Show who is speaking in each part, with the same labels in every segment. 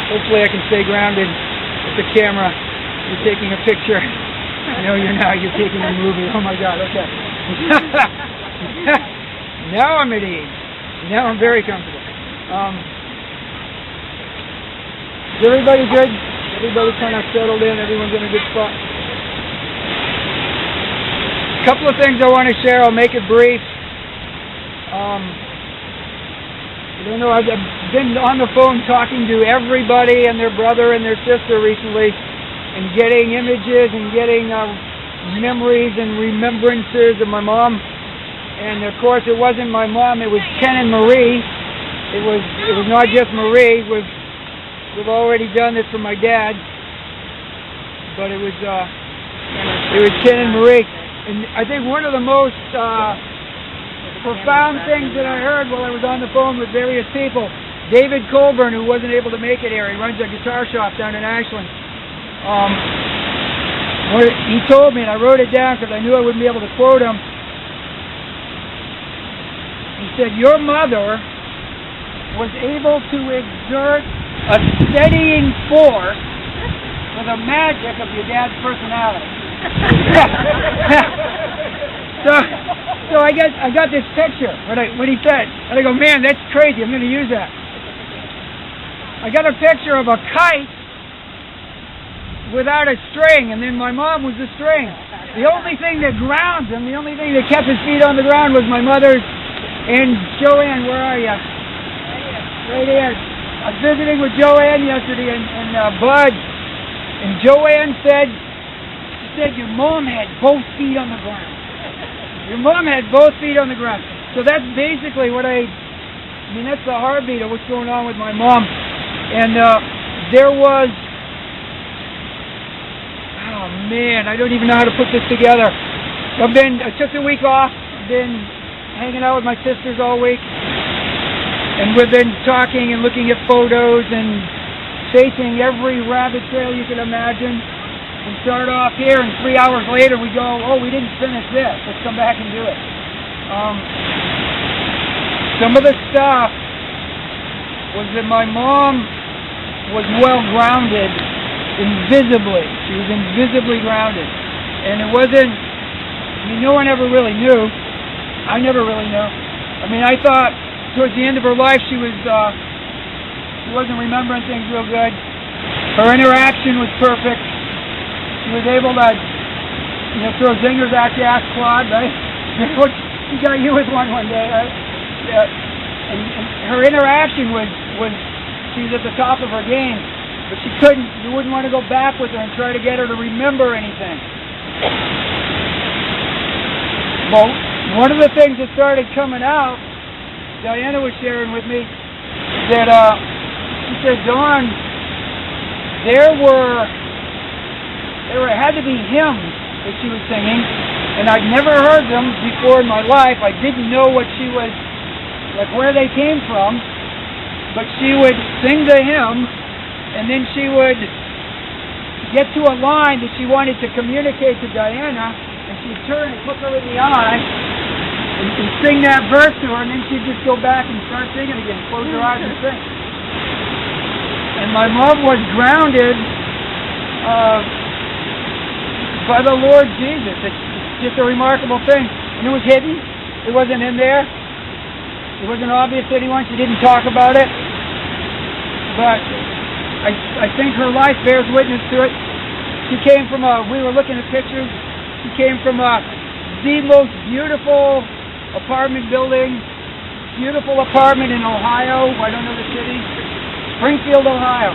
Speaker 1: Hopefully I can stay grounded with the camera. You're taking a picture. No, you're not. You're taking a movie. Oh my God, okay. Now I'm at ease. Now I'm very comfortable. Is everybody good? Everybody kind of settled in? Everyone's in a good spot? A couple of things I want to share. I'll make it brief. I don't know, I've been on the phone talking to everybody and their brother and their sister recently and getting images and getting memories and remembrances of my mom. And of course it wasn't my mom, it was Ken and Marie. It was not just Marie. We've already done this for my dad. But it was Ken and Marie. And I think one of the most profound things that I heard while I was on the phone with various people, David Colburn, who wasn't able to make it here, he runs a guitar shop down in Ashland. He told me, and I wrote it down because I knew I wouldn't be able to quote him. He said, your mother was able to exert a steadying force for the magic of your dad's personality. So I got this picture when he said, and I go, man, that's crazy. I'm going to use that. I got a picture of a kite without a string, and then my mom was the string. The only thing that grounds him, the only thing that kept his feet on the ground was my mother's. And Joanne, where are you? Right here. I was visiting with Joanne yesterday and Bud, and Joanne said, your mom had both feet on the ground. Your mom had both feet on the ground. So that's basically what that's the heartbeat of what's going on with my mom. And there was, oh man, I don't even know how to put this together. I took the week off, I've been hanging out with my sisters all week. And we've been talking and looking at photos and facing every rabbit trail you can imagine. We start off here, and 3 hours later we go, oh, we didn't finish this. Let's come back and do it. Some of the stuff was that my mom was well grounded invisibly. She was invisibly grounded. And it wasn't, no one ever really knew. I never really knew. I thought towards the end of her life she wasn't remembering things real good. Her interaction was perfect. She was able to, throw zingers at you, ask Claude, right? She got you with one day, right? Yeah. And her interaction was, she was at the top of her game, but you wouldn't want to go back with her and try to get her to remember anything. Well, one of the things that started coming out, Diana was sharing with me, that she said, Don, there had to be hymns that she was singing, and I'd never heard them before in my life. I didn't know what she was, where they came from, but she would sing the hymn, and then she would get to a line that she wanted to communicate to Diana, and she'd turn and look her in the eye, and sing that verse to her, and then she'd just go back and start singing again, close her eyes and sing. And my mom was grounded by the Lord Jesus. It's just a remarkable thing. And it was hidden. It wasn't in there. It wasn't obvious to anyone. She didn't talk about it. But I think her life bears witness to it. She came from we were looking at pictures. She came from the most beautiful apartment building, beautiful apartment in Ohio. I don't know the city. Springfield, Ohio.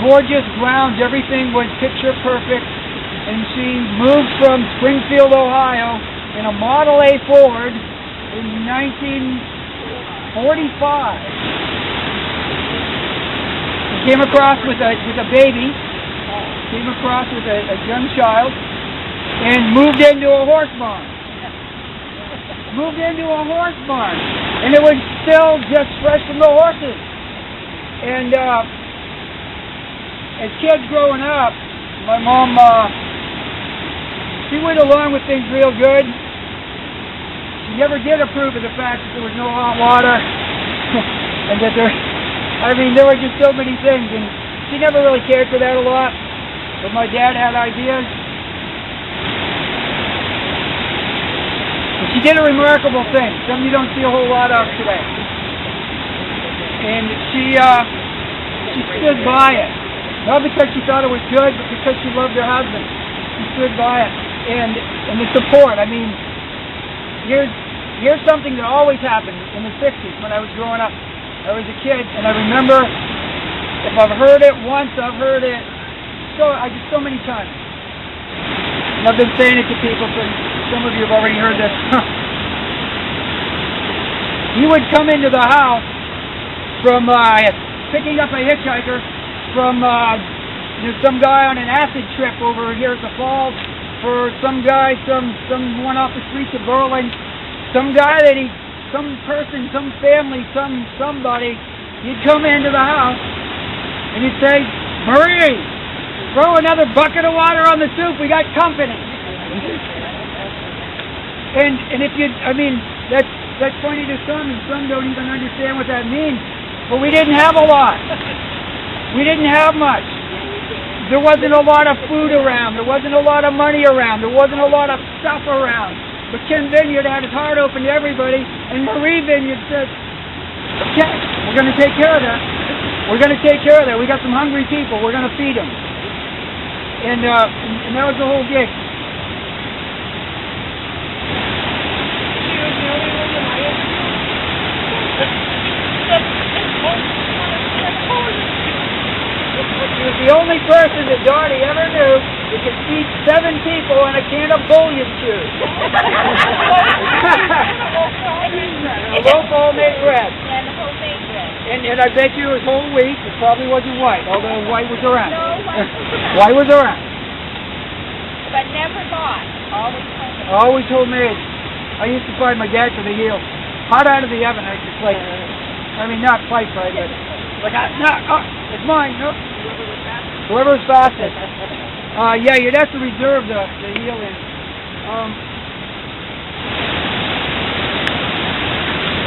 Speaker 1: Gorgeous grounds. Everything was picture perfect. And she moved from Springfield, Ohio in a Model A Ford in 1945. She came across with a baby, came across with a young child, and moved into a horse barn. And it was still just fresh from the horses. And as kids growing up, my mom, she went along with things real good. She never did approve of the fact that there was no hot water and that I mean, there were just so many things, and she never really cared for that a lot, but my dad had ideas. And she did a remarkable thing, something you don't see a whole lot of today. And she stood by it. Not because she thought it was good, but because she loved her husband. She stood by it. And the support, I mean, here's something that always happened in the 60s when I was growing up. I was a kid, and I remember, if I've heard it once, I've heard it so many times. And I've been saying it to people, so some of you have already heard this. He would come into the house from picking up a hitchhiker from some guy on an acid trip over here at the falls, for some guy, someone off the streets of Berlin, some guy that some person, some family, somebody, he'd come into the house and he'd say, "Marie, throw another bucket of water on the soup, we got company." And if that's funny to some, and some don't even understand what that means. But we didn't have a lot. We didn't have much. There wasn't a lot of food around. There wasn't a lot of money around. There wasn't a lot of stuff around. But Ken Vinyard had his heart open to everybody, and Marie Vinyard said, "Okay, we're going to take care of that. We're going to take care of that. We got some hungry people. We're going to feed them." And that was the whole gig. She was the only person that Dottie ever knew that could feed 7 people on a can of bouillon juice. A loaf of homemade bread.
Speaker 2: And the homemade bread.
Speaker 1: And I bet you it was whole wheat. It probably wasn't white, although white was around.
Speaker 2: No, white was around.
Speaker 1: White was around.
Speaker 2: But never bought. Always homemade.
Speaker 1: Always homemade. I used to find my dad to the heel. Hot out of the oven. I just like, not quite right, but like, no, it's mine. No. Whoever was fastest. Yeah, you'd have to reserve the heel in.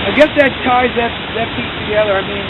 Speaker 1: I guess that ties that piece together. I mean,